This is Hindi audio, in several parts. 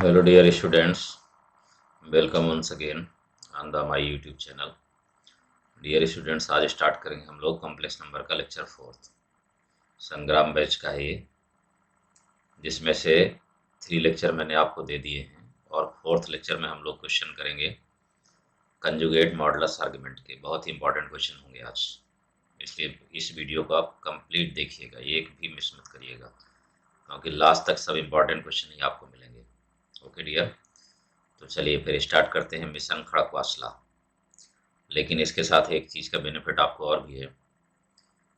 Hello dear students, welcome once again on the my YouTube channel. Dear students, आज स्टार्ट करेंगे हम लोग कॉम्प्लेक्स नंबर का लेक्चर फोर्थ, संग्राम बैच का है ये, जिसमें से 3 लेक्चर मैंने आपको दे दिए हैं और फोर्थ लेक्चर में हम लोग क्वेश्चन करेंगे कंजुगेट मॉडुलस आर्गुमेंट के। बहुत ही इंपॉर्टेंट क्वेश्चन होंगे आज, इसलिए इस वीडियो को आप कंप्लीट देखिएगा, एक भी मिस मत करिएगा, क्योंकि लास्ट तक सब इंपॉर्टेंट क्वेश्चन ही आपको मिलेंगे। ओके डियर, तो चलिए फिर स्टार्ट करते हैं मिशन खड़कवासला। लेकिन इसके साथ एक चीज़ का बेनिफिट आपको और भी है,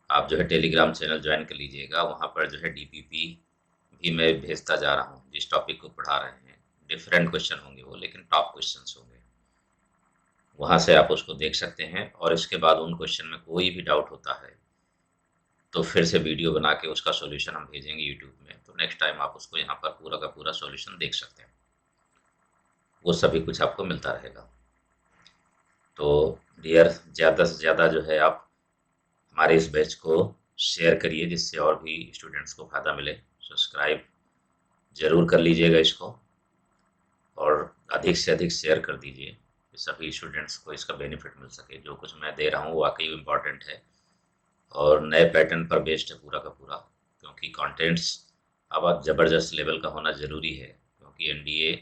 आप जो है टेलीग्राम चैनल ज्वाइन कर लीजिएगा। वहाँ पर जो है डीपीपी भी मैं भेजता जा रहा हूँ, जिस टॉपिक को पढ़ा रहे हैं। डिफरेंट क्वेश्चन होंगे वो, लेकिन टॉप क्वेश्चंस होंगे, वहाँ से आप उसको देख सकते हैं। और इसके बाद उन क्वेश्चन में कोई भी डाउट होता है तो फिर से वीडियो बना के उसका सॉल्यूशन हम भेजेंगे यूट्यूब में, तो नेक्स्ट टाइम आप उसको यहाँ पर पूरा का पूरा सॉल्यूशन देख सकते हैं। वो सभी कुछ आपको मिलता रहेगा। तो डियर, ज़्यादा से ज़्यादा जो है आप हमारे इस बैच को शेयर करिए, जिससे और भी स्टूडेंट्स को फ़ायदा मिले। सब्सक्राइब ज़रूर कर लीजिएगा इसको, और अधिक से अधिक शेयर कर दीजिए कि सभी स्टूडेंट्स को इसका बेनिफिट मिल सके। जो कुछ मैं दे रहा हूँ वाकई इम्पॉर्टेंट है और नए पैटर्न पर बेस्ड है पूरा का पूरा, क्योंकि कंटेंट्स अब ज़बरदस्त लेवल का होना ज़रूरी है, क्योंकि एनडीए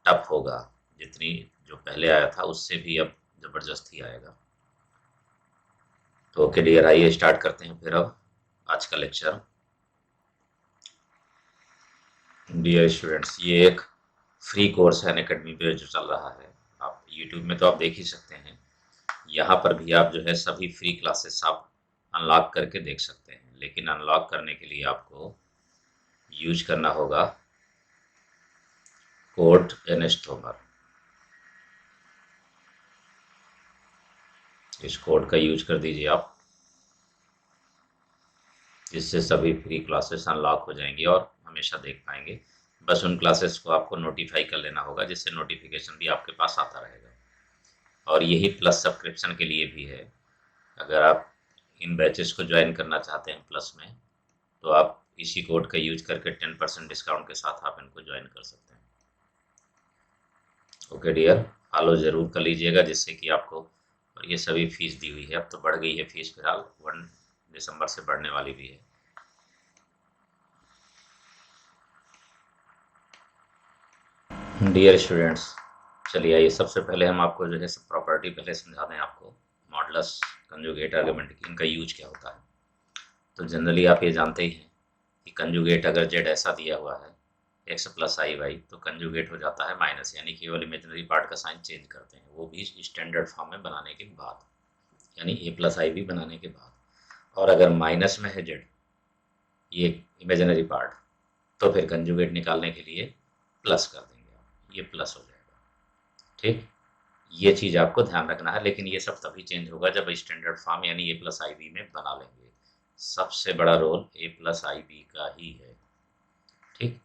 टफ होगा। जितनी जो पहले आया था उससे भी अब ज़बरदस्त ही आएगा। तो ओके डियर, आइए स्टार्ट करते हैं फिर अब आज का लेक्चर। डियर स्टूडेंट्स, ये एक फ्री कोर्स है अनअकैडमी पे जो चल रहा है। आप यूट्यूब में तो आप देख ही सकते हैं, यहाँ पर भी आप जो है सभी फ्री क्लासेस आप अनलॉक करके देख सकते हैं। लेकिन अनलॉक करने के लिए आपको यूज करना होगा कोड एनस्टोमर। इस कोड का यूज कर दीजिए आप, जिससे सभी फ्री क्लासेस अनलॉक हो जाएंगी और हमेशा देख पाएंगे। बस उन क्लासेस को आपको नोटिफाई कर लेना होगा, जिससे नोटिफिकेशन भी आपके पास आता रहेगा। और यही प्लस सब्सक्रिप्शन के लिए भी है। अगर आप इन बैचेस को ज्वाइन करना चाहते हैं प्लस में, तो आप इसी कोड का यूज करके 10% डिस्काउंट के साथ आप इनको ज्वाइन कर सकते हैं। ओके डियर, फॉलो ज़रूर कर लीजिएगा, जिससे कि आपको, और ये सभी फीस दी हुई है। अब तो बढ़ गई है फीस, फिलहाल 1 दिसंबर से बढ़ने वाली भी है। डियर स्टूडेंट्स, चलिए आइए सबसे पहले हम आपको जो है सब प्रॉपर्टी पहले समझा दें आपको। मॉडुलस, कंजुगेट आर्गुमेंट की, इनका यूज क्या होता है। तो जनरली आप ये जानते ही हैं कि कंजुगेट अगर जेड ऐसा दिया हुआ है एक्स प्लस आई वाई, तो कंजुगेट हो जाता है माइनस, यानी केवल इमेजिनरी पार्ट का साइन चेंज करते हैं, वो भी स्टैंडर्ड फॉर्म में बनाने के बाद, यानी ए प्लस आई भी बनाने के बाद। और अगर माइनस में है जेड, ये इमेजिनरी पार्ट, तो फिर कंजुगेट निकालने के लिए प्लस कर देंगे आप, ये प्लस हो जाएगा। ठीक, ये चीज़ आपको ध्यान रखना है। लेकिन ये सब तभी चेंज होगा जब स्टैंडर्ड फॉर्म यानी ए प्लस आई बी में बना लेंगे। सबसे बड़ा रोल ए प्लस आई बी का ही है। ठीक,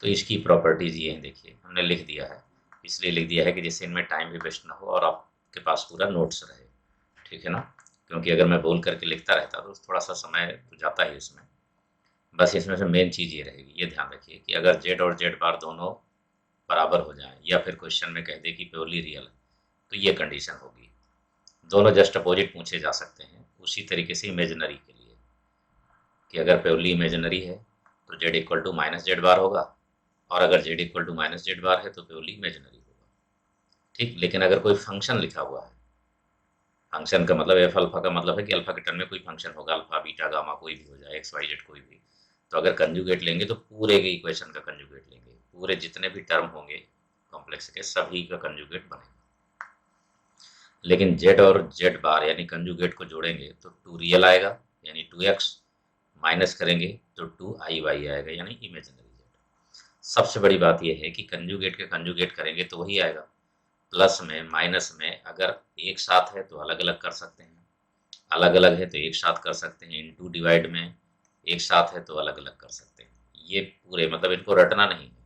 तो इसकी प्रॉपर्टीज़ ये हैं, देखिए हमने लिख दिया है, इसलिए लिख दिया है कि जिससे इनमें टाइम भी वेस्ट ना हो और आपके पास पूरा नोट्स रहे। ठीक है ना, क्योंकि अगर मैं बोल करके लिखता रहता तो थोड़ा सा समय तो जाता ही इसमें। बस इसमें से मेन चीज़ ये रहेगी, ये ध्यान रखिए कि अगर जेड और जेड बार दोनों बराबर हो जाएं, या फिर क्वेश्चन में कह दे कि प्योरली रियल, तो ये कंडीशन होगी। दोनों जस्ट अपोजिट पूछे जा सकते हैं। उसी तरीके से इमेजिनरी के लिए, कि अगर प्योरली इमेजिनरी है तो z equal to minus z bar होगा, और अगर z equal to minus z bar है तो प्योरली इमेजिनरी होगा। ठीक, लेकिन अगर कोई फंक्शन लिखा हुआ है, फंक्शन का मतलब एफ अल्फा का मतलब है कि अल्फा के टर्म में कोई फंक्शन होगा, अल्फा बीटा गामा कोई भी हो जाए, एक्स वाई जेड कोई भी, तो अगर कंजुगेट लेंगे तो पूरे के इक्वेशन का कंजुगेट लेंगे, पूरे जितने भी टर्म होंगे कॉम्प्लेक्स के सभी का कंजुगेट बनेगा। लेकिन जेड और जेड बार यानी कंजुगेट को जोड़ेंगे तो टू रियल आएगा, यानी 2x, माइनस करेंगे तो 2i y आएगा, यानी इमेजिनरी जेड। सबसे बड़ी बात यह है कि कंजुगेट के कंजुगेट करेंगे तो वही आएगा। प्लस में माइनस में अगर एक साथ है तो अलग अलग कर सकते हैं, अलग अलग है तो एक साथ कर सकते हैं, इनटू डिवाइड में एक साथ है तो अलग अलग कर सकते हैं। ये पूरे मतलब इनको रटना नहीं है।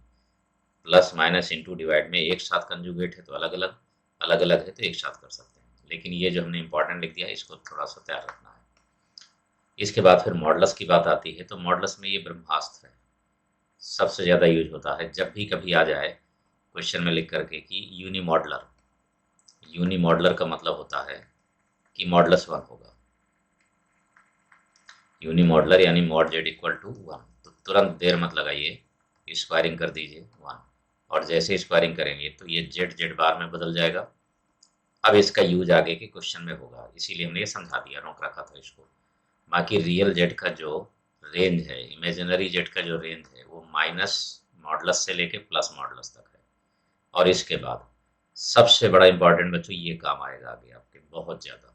प्लस माइनस इंटू डिवाइड में एक साथ कंजुगेट है तो अलग अलग, अलग अलग है तो एक साथ कर सकते हैं। लेकिन ये जो हमने इंपॉर्टेंट लिख दिया है, इसको थोड़ा सा तैयार रखना है। इसके बाद फिर मॉडुलस की बात आती है, तो मॉडुलस में ये ब्रह्मास्त्र है, सबसे ज़्यादा यूज होता है। जब भी कभी आ जाए क्वेश्चन में लिख करके कि यूनिमॉडुलर। यूनिमॉडुलर का मतलब होता है कि मॉडुलस 1 होगा। यूनिमॉडुलर यानी मॉड जेड इक्वल टू 1। तो तुरंत देर मत लगाइए, स्क्वायरिंग कर दीजिए 1, और जैसे स्क्वायरिंग करेंगे तो ये जेड जेड बार में बदल जाएगा। अब इसका यूज आगे के क्वेश्चन में होगा, इसीलिए हमने ये समझा दिया, रोक रखा था इसको। बाकी रियल जेड का जो रेंज है, इमेजिनरी जेड का जो रेंज है, वो माइनस मॉडुलस से लेके प्लस मॉडुलस तक है। और इसके बाद सबसे बड़ा इंपॉर्टेंट बच्चों ये काम आएगा आगे आपके बहुत ज़्यादा,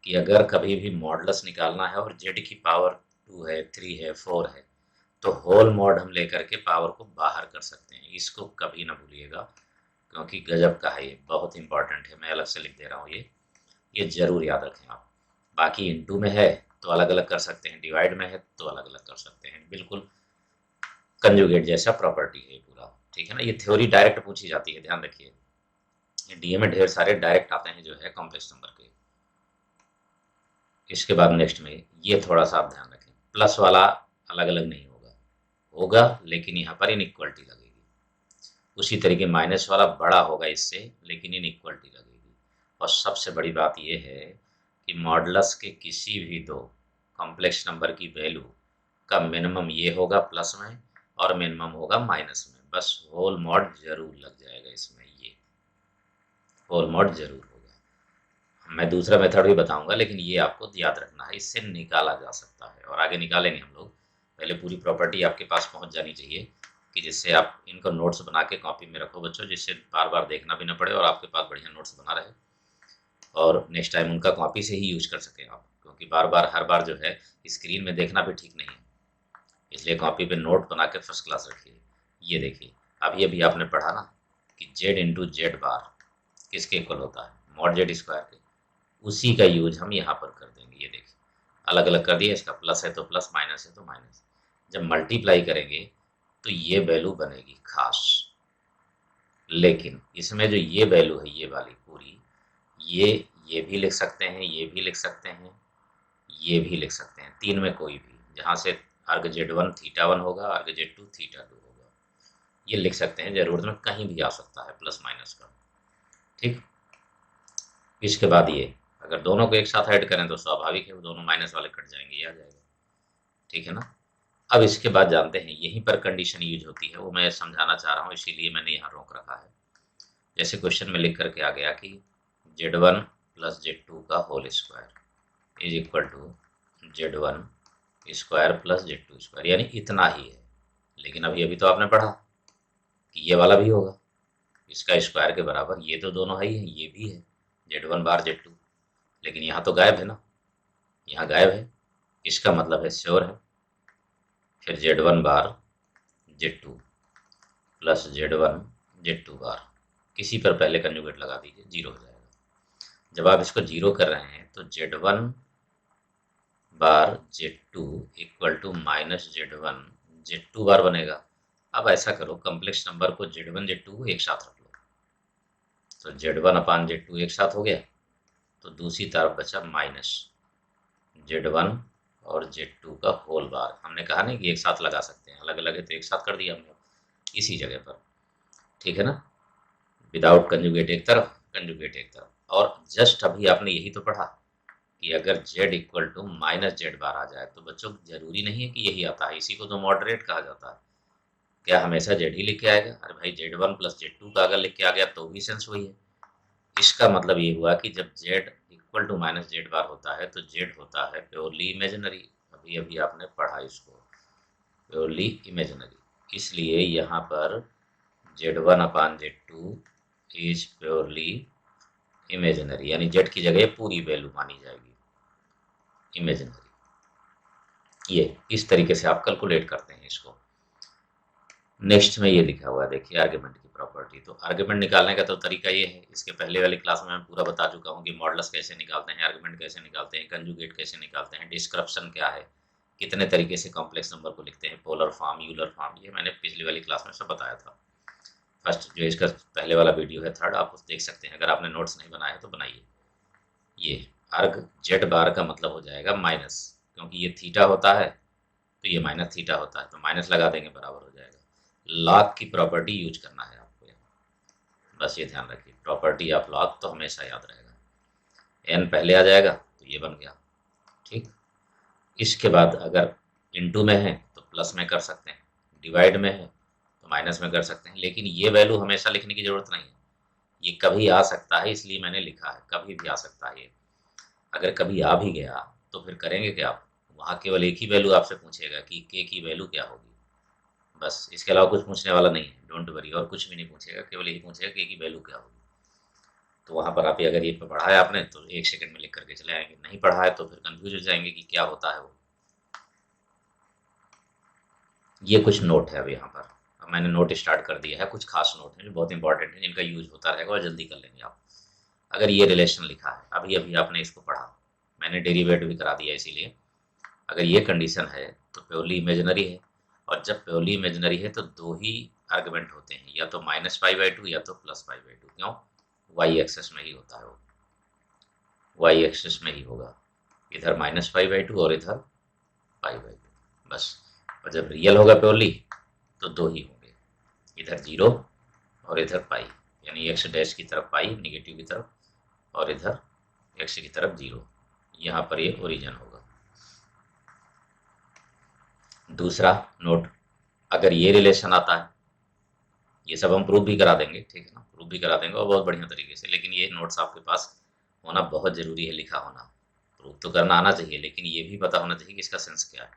कि अगर कभी भी मॉडुलस निकालना है और जेड की पावर 2 है, 3 है, 4 है, तो होल मॉड हम लेकर के पावर को बाहर कर सकते हैं। इसको कभी ना भूलिएगा, क्योंकि गजब का है, ये बहुत इंपॉर्टेंट है। मैं अलग से लिख दे रहा हूँ, ये जरूर याद रखें आप। बाकी इनटू में है तो अलग अलग कर सकते हैं, डिवाइड में है तो अलग अलग कर सकते हैं, बिल्कुल कंजुगेट जैसा प्रॉपर्टी है पूरा, ठीक है ना। ये थ्योरी डायरेक्ट पूछी जाती है, ध्यान रखिए। डीए में ढेर सारे डायरेक्ट आते हैं जो है कॉम्प्लेक्स नंबर के। इसके बाद नेक्स्ट में ये थोड़ा सा आप ध्यान रखें, प्लस वाला अलग अलग नहीं होगा, होगा लेकिन यहाँ पर इनइक्वलिटी लगेगी। उसी तरीके माइनस वाला बड़ा होगा इससे, लेकिन इनइक्वलिटी लगेगी। और सबसे बड़ी बात ये है कि मॉडुलस के किसी भी दो कॉम्प्लेक्स नंबर की वैल्यू का मिनिमम ये होगा प्लस में और मिनिमम होगा माइनस में। बस होल मॉड जरूर लग जाएगा इसमें, ये होल मॉड जरूर होगा। मैं दूसरा मेथड भी बताऊंगा, लेकिन ये आपको याद रखना है, इससे निकाला जा सकता है और आगे निकालेंगे हम लोग। पहले पूरी प्रॉपर्टी आपके पास पहुंच जानी चाहिए, कि जिससे आप इनको नोट्स बना के कॉपी में रखो बच्चों, जिससे बार बार देखना भी ना पड़े और आपके पास बढ़िया नोट्स बना रहे, और नेक्स्ट टाइम उनका कॉपी से ही यूज कर सकें आप, क्योंकि बार बार हर बार जो है स्क्रीन में देखना भी ठीक नहीं है। इसलिए कॉपी पे नोट बना के फर्स्ट क्लास रखिए। ये देखिए, अभी अभी आपने पढ़ा ना कि जेड इंटू जेड बार किसके इक्वल होता है, मॉड जेड स्क्वायर के। उसी का यूज हम यहाँ पर कर देंगे। ये देखिए, अलग अलग कर दिया, इसका प्लस है तो प्लस, माइनस है तो माइनस। जब मल्टीप्लाई करेंगे तो ये वैल्यू बनेगी खास, लेकिन इसमें जो ये वैल्यू है, ये वाली पूरी, ये भी लिख सकते हैं, ये भी लिख सकते हैं, ये भी लिख सकते हैं, तीन में कोई भी, जहाँ से अर्ग जेड वन थीटा वन होगा, अर्ग जेड टू थीटा टू होगा, ये लिख सकते हैं। जरूरत में कहीं भी आ सकता है प्लस माइनस का, ठीक। इसके बाद ये अगर दोनों को एक साथ ऐड करें तो स्वाभाविक है वो दोनों माइनस वाले कट जाएंगे, ये आ जाएगा, ठीक है ना। अब इसके बाद जानते हैं यहीं पर कंडीशन यूज होती है, वो मैं समझाना चाह रहा हूँ, इसीलिए मैंने यहाँ रोक रखा है। जैसे क्वेश्चन में लिख करके आ गया कि Z1 प्लस Z2 का whole square is equal to Z1 square plus Z2 square, यानी इतना ही है। लेकिन अभी अभी तो आपने पढ़ा कि ये वाला भी होगा इसका स्क्वायर के बराबर, ये तो दोनों ही है, ये भी है Z1 बार Z2, लेकिन यहाँ तो गायब है ना, यहाँ गायब है, इसका मतलब है श्योर है। फिर Z1 bar Z2 plus Z1 Z2 बार, किसी पर पहले कंजुगेट लगा दीजिए, जीरो हो जाएगा। जब आप इसको जीरो कर रहे हैं तो Z1 bar Z2 equal to minus Z1 Z2 bar बनेगा। अब ऐसा करो, कॉम्प्लेक्स नंबर को Z1 Z2 को एक साथ रख लो, तो Z1 अपान Z2 एक साथ हो गया, तो दूसरी तरफ बचा माइनस Z1 और Z2 का होल बार। हमने कहा नहीं कि एक साथ लगा सकते हैं, अलग अलग है तो एक साथ कर दिया हमने इसी जगह पर, ठीक है ना। विदाउट कंजुगेट एक तरफ, कंजुगेट एक तरफ। और जस्ट अभी आपने यही तो पढ़ा कि अगर z equal to minus z bar आ जाए तो बच्चों जरूरी नहीं है कि यही आता है, इसी को तो मॉडरेट कहा जाता है। क्या हमेशा जेड ही लिख के आएगा? अरे भाई Z1 प्लस Z2 का अगर लिख के आ गया तो भी सेंस वही है। इसका मतलब ये हुआ कि जब z equal to minus z bar होता है तो z होता है प्योरली इमेजिनरी। अभी अभी आपने पढ़ा इसको, प्योरली इमेजिनरी। इसलिए यहाँ पर Z1 upon Z2 is purely imaginary, यानी z की जगह पूरी वैल्यू मानी जाएगी इमेजिनरी। ये इस तरीके से आप कैलकुलेट करते हैं इसको। नेक्स्ट में ये लिखा हुआ है, देखिए आर्गुमेंट की प्रॉपर्टी। तो आर्गुमेंट निकालने का तो तरीका ये है, इसके पहले वाली क्लास में मैं पूरा बता चुका हूँ कि मॉडुलस कैसे निकालते हैं, आर्गुमेंट कैसे निकालते हैं, कंजुगेट कैसे निकालते हैं, डिस्क्रिप्शन क्या है, कितने तरीके से कॉम्प्लेक्स नंबर को लिखते हैं, पोलर फॉर्म, यूलर फॉर्म, ये मैंने पिछली वाली क्लास में सब बताया था। फर्स्ट जो इसका पहले वाला वीडियो है थर्ड, आप उस देख सकते हैं, अगर आपने नोट्स नहीं बनाए तो बनाइए। ये अर्ग जेड बार का मतलब हो जाएगा माइनस, क्योंकि ये थीटा होता है तो ये माइनस थीटा होता है, तो माइनस लगा देंगे बराबर हो जाएगा। लॉग की प्रॉपर्टी यूज करना है आपको यहाँ, बस ये ध्यान रखिए, प्रॉपर्टी ऑफ लॉग तो हमेशा याद रहेगा। एन पहले आ जाएगा तो ये बन गया, ठीक। इसके बाद अगर इनटू में है तो प्लस में कर सकते हैं, डिवाइड में है तो माइनस में कर सकते हैं, लेकिन ये वैल्यू हमेशा लिखने की ज़रूरत नहीं है। ये कभी आ सकता है, इसलिए मैंने लिखा है, कभी भी आ सकता है ये। अगर कभी आ भी गया तो फिर करेंगे क्या आप, वहाँ केवल एक ही वैल्यू आपसे पूछेगा कि के की वैल्यू क्या होगी, बस। इसके अलावा कुछ पूछने वाला नहीं है, डोंट वरी, और कुछ भी नहीं पूछेगा, केवल यही पूछेगा के की वैल्यू क्या होगी। तो वहाँ पर आप अगर ये पढ़ा है आपने तो 1 सेकंड में लिख करके चले आएँगे, नहीं पढ़ा है तो फिर कन्फ्यूज़ हो जाएँगे कि क्या होता है वो। ये कुछ नोट है अब यहाँ पर, अब मैंने नोट स्टार्ट कर दिया है, कुछ खास नोट हैं जो बहुत इंपॉर्टेंट हैं, जिनका यूज़ होता रहेगा और जल्दी कर लेंगे आप। अगर ये रिलेशन लिखा है, अभी-अभी आपने इसको पढ़ा, मैंने डेरिवेटिव भी करा दिया इसीलिए। अगर ये कंडीशन है तो प्योरली इमेजिनरी है, और जब प्योरली इमेजिनरी है तो 2 ही आर्गुमेंट होते हैं, या तो -π/2 या तो +π/2। क्यों? वाई एक्सिस में ही होता है वो, वाई एक्सिस में ही होगा, इधर -π/2 और इधर π/2, बस। और जब रियल होगा प्योरली तो 2 ही होंगे, इधर 0 और इधर पाई, यानी एक्स डैश की तरफ पाई निगेटिव की तरफ, और इधर एक्स की तरफ 0। यहाँ पर ये ओरिजिन होगा। दूसरा नोट, अगर ये रिलेशन आता है, ये सब हम प्रूव भी करा देंगे, ठीक है ना, प्रूव भी करा देंगे और बहुत बढ़िया तरीके से, लेकिन ये नोट्स आपके पास होना बहुत ज़रूरी है, लिखा होना। प्रूव तो करना आना चाहिए, लेकिन ये भी पता होना चाहिए कि इसका सेंस क्या है।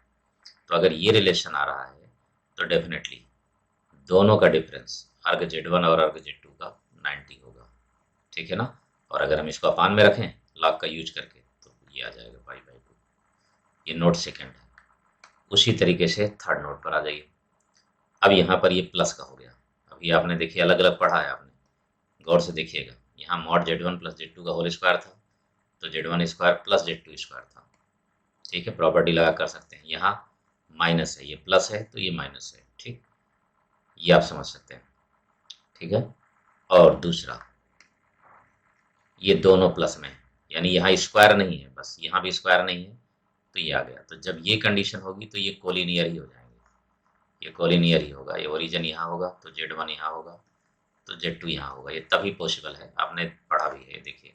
तो अगर ये रिलेशन आ रहा है तो डेफिनेटली दोनों का डिफरेंस अर्ग Z1 और अर्ग Z2 का 90 होगा, ठीक है ना। और अगर हम इसको अपान में रखें लॉग का यूज करके तो ये आ जाएगा π/2। ये नोट सेकेंड है। उसी तरीके से थर्ड नोट पर आ जाइए। अब यहाँ पर ये प्लस का हो गया, अभी आपने देखिए अलग अलग पढ़ा है आपने, गौर से देखिएगा। यहाँ मॉड Z1 प्लस Z2 का होल स्क्वायर था, तो Z1 square plus Z2 square था, ठीक है, प्रॉपर्टी लगा कर सकते हैं। यहाँ माइनस है, ये प्लस है तो ये माइनस है, ठीक, ये आप समझ सकते हैं, ठीक है। और दूसरा, ये दोनों प्लस में है, यानी यहाँ स्क्वायर नहीं है, बस यहाँ भी स्क्वायर नहीं है तो ये आ गया। तो जब ये कंडीशन होगी तो ये कोलिनियर ही हो जाएंगे, ये कोलिनियर ही होगा। ये ओरिजिन यहाँ होगा तो Z1 यहाँ होगा तो Z2 यहाँ होगा, ये तभी पॉसिबल है, आपने पढ़ा भी है। देखिए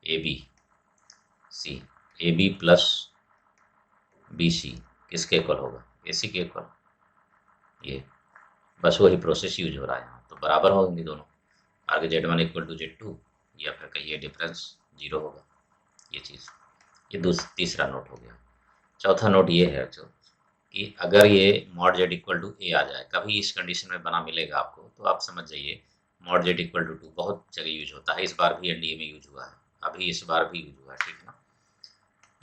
A B plus B C किसके इक्वल होगा, ए सी के इक्वल, ये बस वही प्रोसेस यूज हो रहा है यहाँ, तो बराबर होंगे दोनों। आगे Z1 इक्वल टू Z2, या फिर कहिए डिफरेंस 0 होगा, ये चीज़। ये तीसरा नोट हो गया। चौथा नोट ये है जो कि अगर ये मॉड Z इक्वल टू ए आ जाए, कभी इस कंडीशन में बना मिलेगा आपको, तो आप समझ जाइए मॉड Z इक्वल टू 2 बहुत जगह यूज होता है, इस बार भी एनडीए में यूज हुआ है, अभी इस बार भी यूज हुआ है, ठीक है ना।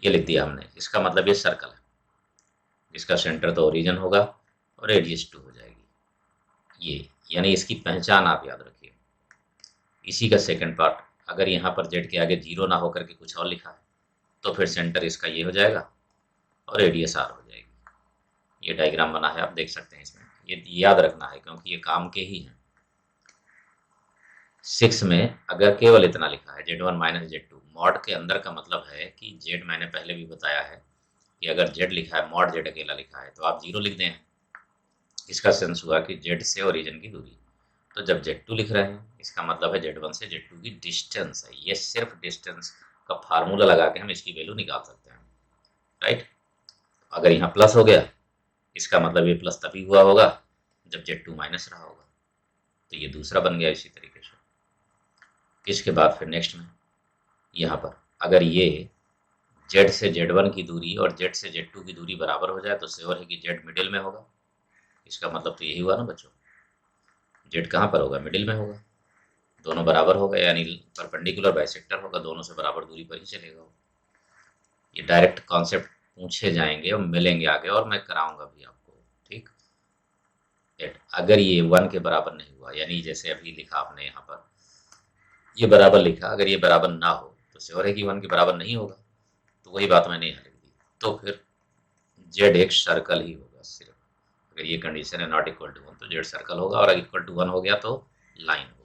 ये लिख दिया हमने, इसका मतलब ये सर्कल है, जिसका सेंटर तो ओरिजिन होगा और रेडियस 2 हो जाएगी, ये यानी इसकी पहचान आप याद रखिए। इसी का सेकंड पार्ट, अगर यहाँ पर Z के आगे 0 ना होकर के कुछ और लिखा है तो फिर सेंटर इसका ये हो जाएगा और रेडियस R हो जाएगी। ये डायग्राम बना है, आप देख सकते हैं इसमें, ये याद रखना है क्योंकि ये काम के ही हैं। 6 में अगर केवल इतना लिखा है Z1 माइनस Z2, मॉड के अंदर का मतलब है कि Z, मैंने पहले भी बताया है कि अगर Z लिखा है, मॉड Z अकेला लिखा है तो आप 0 लिख दें। इसका सेंस हुआ कि Z से ओरिजिन की दूरी। तो जब Z2 लिख रहे हैं इसका मतलब है Z1 से Z2 की डिस्टेंस है, ये सिर्फ डिस्टेंस का फार्मूला लगा के हम इसकी वैल्यू निकाल सकते हैं, राइट। अगर यहाँ प्लस हो गया, इसका मतलब ये प्लस तभी हुआ होगा जब Z2 माइनस रहा होगा, तो ये दूसरा बन गया इसी तरीके से। इसके बाद फिर नेक्स्ट में यहाँ पर अगर ये Z से Z1 की दूरी और Z से Z2 की दूरी बराबर हो जाए तो श्योर है कि Z मिडिल में होगा। इसका मतलब तो यही हुआ ना बच्चों, Z कहाँ पर होगा, मिडिल में होगा, दोनों बराबर होगा, यानी परपेंडिकुलर बाइसेक्टर होगा, दोनों से बराबर दूरी पर ही चलेगा। ये डायरेक्ट कॉन्सेप्ट पूछे जाएंगे और मिलेंगे आगे, और मैं कराऊंगा भी आपको, ठीक। अगर ये 1 के बराबर नहीं हुआ, यानी जैसे अभी लिखा आपने यहाँ पर ये बराबर लिखा, अगर ये बराबर ना हो तो श्योर है कि 1 के बराबर नहीं होगा, तो वही बात मैंने यहाँ लिख दी। तो फिर Z एक सर्कल ही होगा सिर्फ, अगर ये कंडीशन है नॉट इक्वल टू 1 तो Z सर्कल होगा, और अगर इक्वल टू 1 हो गया तो लाइन होगी।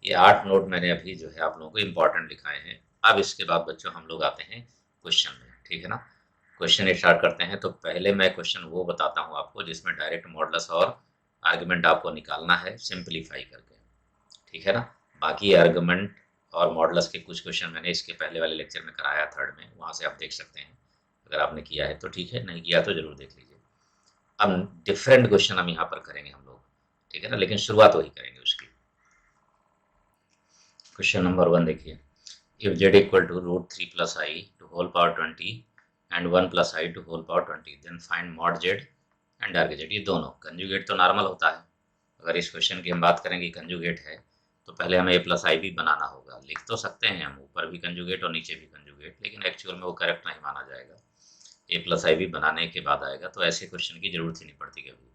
ये 8 नोट मैंने अभी जो है आप लोगों को इम्पोर्टेंट लिखाए हैं। अब इसके बाद बच्चों हम लोग आते हैं क्वेश्चन में, ठीक है ना। क्वेश्चन स्टार्ट करते हैं, तो पहले मैं क्वेश्चन वो बताता हूँ आपको जिसमें डायरेक्ट मॉडुलस और आर्गुमेंट आपको निकालना है सिंपलीफाई करके, ठीक है ना। बाकी आर्गुमेंट और मॉडल्स के कुछ क्वेश्चन मैंने इसके पहले वाले लेक्चर में कराया, थर्ड में, वहाँ से आप देख सकते हैं। अगर आपने किया है तो ठीक है, नहीं किया तो ज़रूर देख लीजिए। अब डिफरेंट क्वेश्चन हम यहाँ पर करेंगे हम लोग, ठीक है ना, लेकिन शुरुआत वही करेंगे उसकी। क्वेश्चन नंबर 1 देखिए, if z equal to √3 plus i to whole power 20 and 1 plus i to whole power 20 then find mod z and arg z। ये दोनों कंजुगेट तो नॉर्मल होता है। अगर इस क्वेश्चन की हम बात करेंगे कंजुगेट है, तो पहले हमें a प्लस आई भी बनाना होगा। लिख तो सकते हैं हम ऊपर भी कंजुगेट और नीचे भी कंजुगेट, लेकिन एक्चुअल में वो करेक्ट नहीं माना जाएगा। a प्लस आई भी बनाने के बाद आएगा, तो ऐसे क्वेश्चन की जरूरत ही नहीं पड़ती कभी,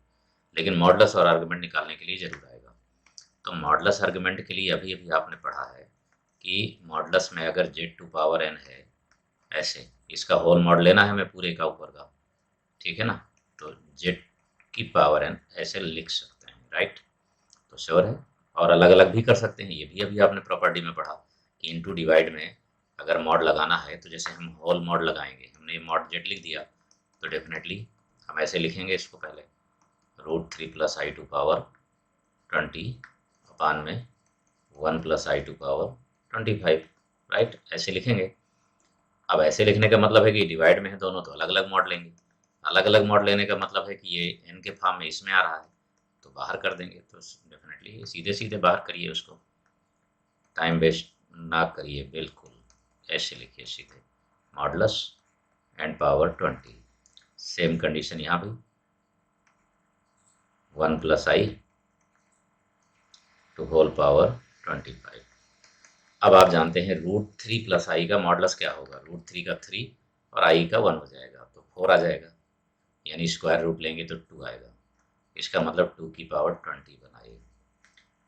लेकिन मॉडल्स और आर्गुमेंट निकालने के लिए जरूर आएगा। तो मॉडल्स आर्गुमेंट के लिए अभी अभी आपने पढ़ा है कि मॉडल्स में अगर z टू पावर n है, ऐसे इसका होल मॉड लेना है हमें पूरे का ऊपर का, ठीक है ना, तो z की पावर n ऐसे लिख सकते हैं, राइट। तो श्योर है, और अलग अलग भी कर सकते हैं, ये भी अभी आपने प्रॉपर्टी में पढ़ा कि इनटू डिवाइड में अगर मॉड लगाना है तो जैसे हम होल मॉड लगाएंगे, हमने मॉड z लिख दिया तो डेफिनेटली हम ऐसे लिखेंगे इसको, पहले √3 plus i to power 20 upon में 1 plus i to power 25, right, ऐसे लिखेंगे। अब ऐसे लिखने का मतलब है कि डिवाइड में है दोनों, तो अलग अलग मॉड लेंगे। अलग अलग मॉड लेने का मतलब है कि ये n के फॉर्म में इसमें आ रहा है, तो बाहर कर देंगे। तो डेफिनेटली सीधे सीधे बाहर करिए उसको, टाइम वेस्ट ना करिए बिल्कुल। ऐसे लिखिए सीधे, modulus and power 20, same condition यहाँ भी 1 plus i to whole power 25। अब आप जानते हैं √3 प्लस आई का मॉडलस क्या होगा, √3 का 3 और आई का 1 हो जाएगा, तो 4 आ जाएगा, यानी स्क्वायर रूट लेंगे तो 2 आएगा। इसका मतलब 2 की पावर 20 बनाइए।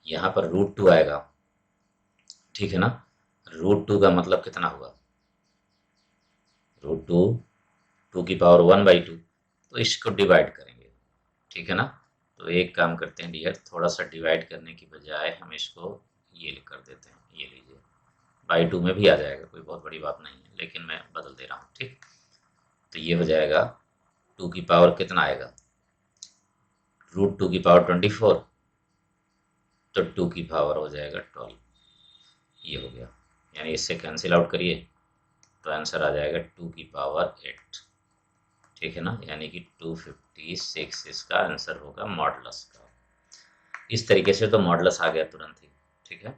यहाँ पर √2 आएगा, ठीक है ना। √2 का मतलब कितना हुआ, √2 2 की पावर 1/2, तो इसको डिवाइड करेंगे, ठीक है ना। तो एक काम करते हैं डियर, थोड़ा सा डिवाइड करने की बजाय हम इसको ये कर देते हैं, ये लीजिए, /2 में भी आ जाएगा, कोई बहुत बड़ी बात नहीं है, लेकिन मैं बदल दे रहा हूँ, ठीक। तो ये हो जाएगा 2 की पावर कितना आएगा, √2 की पावर 24, तो 2 की पावर हो जाएगा 12, ये हो गया। यानी इससे कैंसिल आउट करिए तो आंसर आ जाएगा 2 की पावर 8, ठीक है ना, यानी कि 256 इसका आंसर होगा मॉडलस का। इस तरीके से तो मॉडलस आ गया तुरंत ही, ठीक है।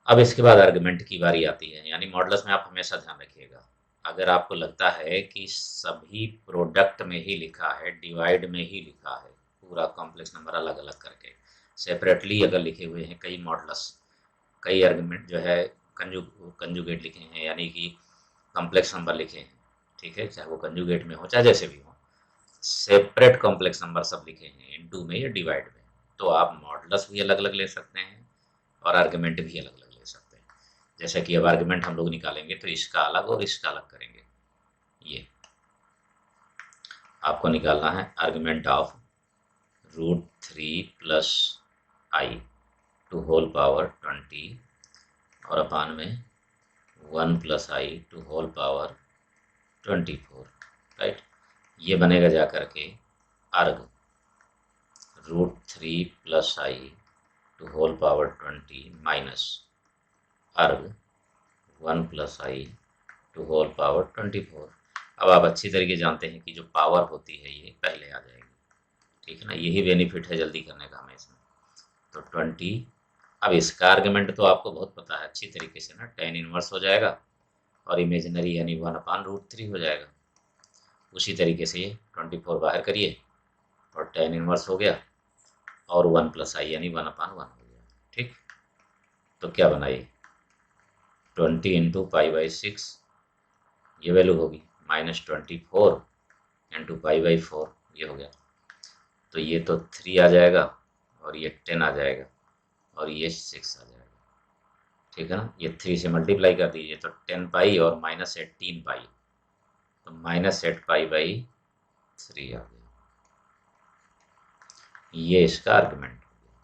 अब इसके बाद आर्गुमेंट की बारी आती है, यानी मॉडलस में आप हमेशा ध्यान रखिएगा, अगर आपको लगता है कि सभी प्रोडक्ट में ही लिखा है, डिवाइड में ही लिखा है, पूरा कॉम्प्लेक्स नंबर अलग अलग करके सेपरेटली अगर लिखे हुए हैं कई मॉडलस, कई आर्गुमेंट जो है कंजुगेट लिखे हैं, यानी कि कॉम्प्लेक्स नंबर लिखे हैं, ठीक है, चाहे वो कंजुगेट में हो चाहे जैसे भी हो, सेपरेट कॉम्प्लेक्स नंबर सब लिखे हैं इनटू में या डिवाइड में, तो आप मॉडलस भी अलग अलग ले सकते हैं और आर्गुमेंट भी अलग अलग ले सकते हैं। जैसे कि अब आर्गुमेंट हम लोग निकालेंगे तो इसका अलग और इसका अलग करेंगे। ये आपको निकालना है argument of √3 plus i to whole power 20 और अपान में 1 plus i to whole power 24, right. ये बनेगा जा करके arg √3 plus i to whole power 20 माइनस अर्ग 1 plus i to whole power 24। अब आप अच्छी तरीके जानते हैं कि जो पावर होती है ये पहले आ जाएगी, ठीक है ना, यही बेनिफिट है जल्दी करने का हमें इसमें। तो 20, अब इसका आर्गुमेंट तो आपको बहुत पता है अच्छी तरीके से ना, tan इनवर्स हो जाएगा और इमेजिनरी यानी 1/√3 हो जाएगा। उसी तरीके से ये 24 बाहर करिए और tan इनवर्स हो गया और 1 प्लस आई यानी 1/1 हो गया, ठीक। तो क्या बनाइए, 20 इंटू π/6, ये वैल्यू होगी -24 इंटू π/4, ये हो गया। तो ये तो 3 आ जाएगा और ये 10 आ जाएगा और ये 6 आ जाएगा, ठीक है ना। ये 3 से मल्टीप्लाई कर दीजिए तो 10 पाई और -18 पाई, तो -8 π/3 आ गया। ये इसका आर्गुमेंट हो गया।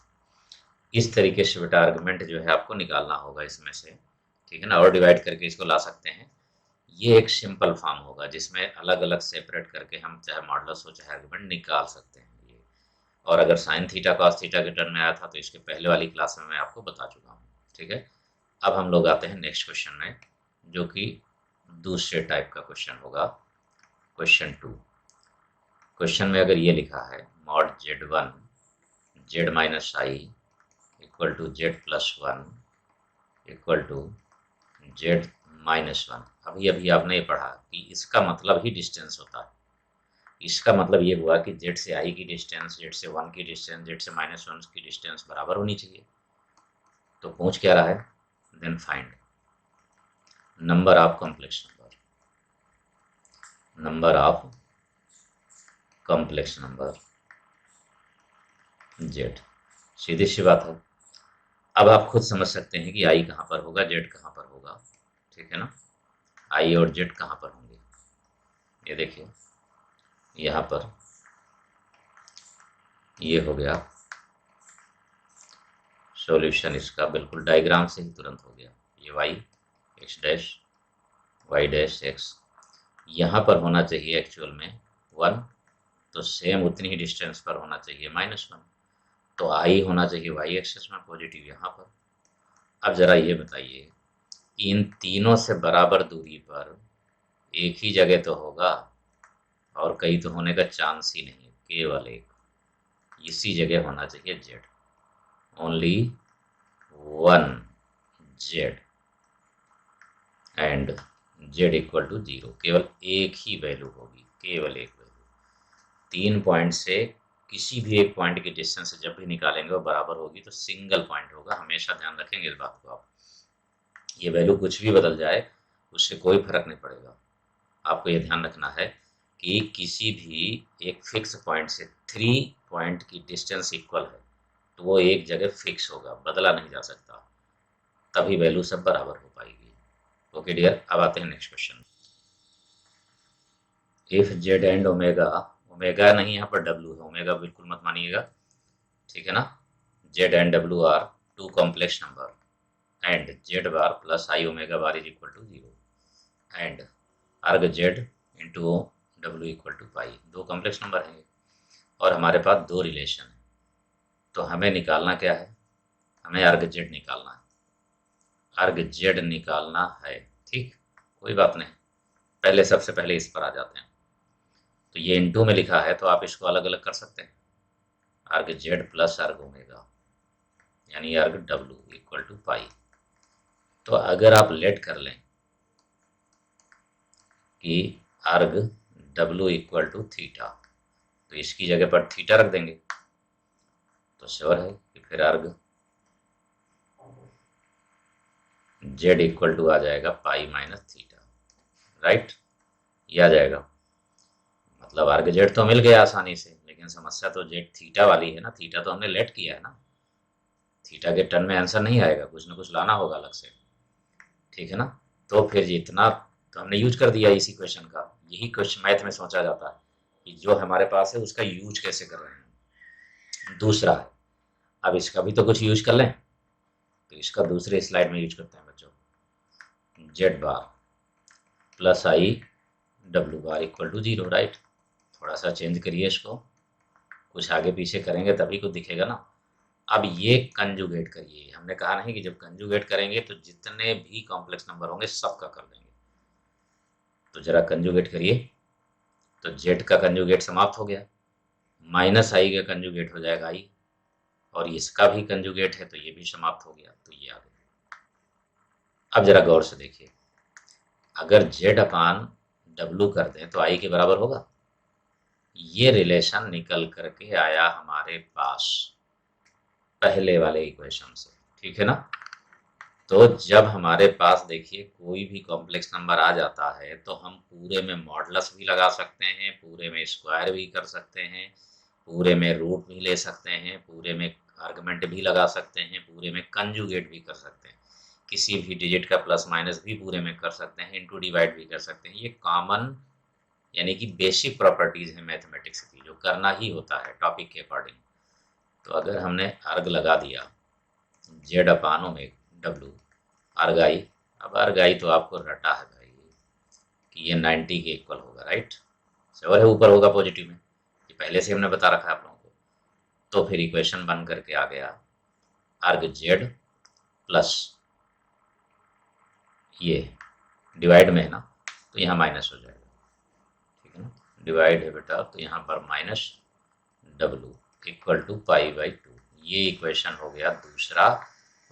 इस तरीके से बेटा आर्गुमेंट जो है आपको निकालना होगा इसमें से, ठीक है ना, और डिवाइड करके इसको ला सकते हैं। ये एक सिंपल फॉर्म होगा जिसमें अलग अलग सेपरेट करके हम चाहे मॉडल्स हो चाहे आर्गुमेंट निकाल सकते हैं। ये और अगर साइन थीटा कॉस थीटा के टर्म में आया था तो इसके पहले वाली क्लास में मैं आपको बता चुका हूँ। ठीक है, अब हम लोग आते हैं नेक्स्ट क्वेश्चन में, जो कि दूसरे टाइप का क्वेश्चन होगा, क्वेश्चन 2। क्वेश्चन में अगर ये लिखा है mod Z1 Z minus i equal to Z+1 equal to Z -1। अभी अभी आपने ये पढ़ा कि इसका मतलब ही डिस्टेंस होता है। इसका मतलब ये हुआ कि Z से I की डिस्टेंस, Z से 1 की डिस्टेंस, Z से -1 की डिस्टेंस बराबर होनी चाहिए। तो पूछ क्या रहा है, then find number of complex number Z। सीधी सी बात है। अब आप खुद समझ सकते हैं कि I कहाँ पर होगा, Z कहाँ पर होगा। ठीक है ना, I और Z कहाँ पर होंगे। ये देखिए यहाँ पर ये हो गया सॉल्यूशन इसका, बिल्कुल डायग्राम से ही तुरंत हो गया। ये y x dash y dash x यहाँ पर होना चाहिए एक्चुअल में 1, तो सेम उतनी ही डिस्टेंस पर होना चाहिए -1, तो I होना चाहिए y एक्सिस में पॉजिटिव यहाँ पर। अब ज़रा ये बताइए, इन तीनों से बराबर दूरी पर एक ही जगह तो होगा और कहीं तो होने का चांस ही नहीं, केवल एक, इसी जगह होना चाहिए Z, only 1 Z and Z equal to 0। केवल एक ही वैल्यू होगी, केवल एक वैल्यू। 3 पॉइंट से किसी भी एक पॉइंट की डिस्टेंस से जब भी निकालेंगे वो बराबर होगी, तो सिंगल पॉइंट होगा। हमेशा ध्यान रखेंगे इस बात को आप। ये वैल्यू कुछ भी बदल जाए उससे कोई फर्क नहीं पड़ेगा। आपको ये ध्यान रखना है कि किसी भी एक फिक्स पॉइंट से 3 पॉइंट की डिस्टेंस इक्वल है तो वो एक जगह फिक्स होगा, बदला नहीं जा सकता, तभी वैल्यू सब बराबर हो पाएगी। ओके डियर, अब आते हैं next question. If Z and omega, omega नहीं यहाँ पर डब्ल्यू है, ओमेगा बिल्कुल मत मानिएगा, ठीक है ना। जेड एंड डब्ल्यू are two complex number and z bar plus i omega bar is equal to 0 and arg z into डब्ल्यू इक्वल टू पाई। दो कॉम्प्लेक्स नंबर हैं और हमारे पास दो रिलेशन है, तो हमें निकालना क्या है, हमें अर्ग जेड निकालना है, अर्ग जेड निकालना है। ठीक, कोई बात नहीं, पहले सबसे पहले इस पर आ जाते हैं। तो ये इनटू में लिखा है तो आप इसको अलग अलग कर सकते हैं, अर्ग जेड प्लस अर्ग ओमेगा यानी अर्ग डब्ल्यू इक्वल टू पाई। तो अगर आप लेट कर लें कि अर्ग डब्ल्यू इक्वल टू थीटा, तो इसकी जगह पर थीटा रख देंगे, तो श्योर है कि फिर अर्ग जेड इक्वल टू आ जाएगा पाई माइनस थीटा, राइट, ये आ जाएगा। मतलब अर्ग जेड तो मिल गया आसानी से, लेकिन समस्या तो जेड थीटा वाली है ना, थीटा तो हमने लेट किया है ना, थीटा के टर्म में आंसर नहीं आएगा, कुछ ना कुछ लाना होगा अलग से, ठीक है ना। तो फिर जितना तो हमने यूज कर दिया इसी क्वेश्चन का, यही क्वेश्चन मैथ में सोचा जाता है कि जो हमारे पास है उसका यूज कैसे कर रहे हैं। दूसरा है, अब इसका भी तो कुछ यूज कर लें, तो इसका दूसरे स्लाइड में यूज करते हैं बच्चों, Z bar plus i W bar equal to 0, right. थोड़ा सा चेंज करिए इसको, कुछ आगे पीछे करेंगे तभी कुछ दिखेगा ना। अब ये कंजुगेट करिए, हमने कहा नहीं कि जब कंजुगेट करेंगे तो जितने भी कॉम्प्लेक्स नंबर होंगे सबका कर देंगे। तो जरा कंजुगेट करिए, तो जेड का कंजुगेट समाप्त हो गया, माइनस आई का कंजुगेट हो जाएगा आई, और इसका भी कंजुगेट है तो ये भी समाप्त हो गया, तो ये आ गया। अब जरा गौर से देखिए, अगर जेड अपान डब्ल्यू कर दें तो आई के बराबर होगा। ये रिलेशन निकल करके आया हमारे पास पहले वाले इक्वेशन से, ठीक है ना। तो जब हमारे पास देखिए कोई भी कॉम्प्लेक्स नंबर आ जाता है तो हम पूरे में मॉडुलस भी लगा सकते हैं, पूरे में स्क्वायर भी कर सकते हैं, पूरे में रूट भी ले सकते हैं, पूरे में आर्गुमेंट भी लगा सकते हैं, पूरे में कंजुगेट भी कर सकते हैं, किसी भी डिजिट का प्लस माइनस भी पूरे में कर सकते हैं, इनटू डिवाइड भी कर सकते हैं। ये कॉमन यानी कि बेसिक प्रॉपर्टीज है मैथमेटिक्स की, जो करना ही होता है टॉपिक के अकॉर्डिंग। तो अगर हमने अर्ग लगा दिया जेड अपान ओमेगा डब्ल्यू अर्ग आई, अब अर्ग आई तो आपको रटा है भाई कि ये 90 के इक्वल होगा, राइट, श्योर है ऊपर होगा पॉजिटिव में, ये पहले से हमने बता रखा है आप लोगों को। तो फिर इक्वेशन बन करके आ गया अर्ग जेड प्लस ये डिवाइड में है ना, तो यहाँ माइनस हो जाएगा, ठीक है ना, डिवाइड है बेटा, तो यहाँ पर माइनस डब्लू इक्वल टू π/2। ये इक्वेशन हो गया दूसरा,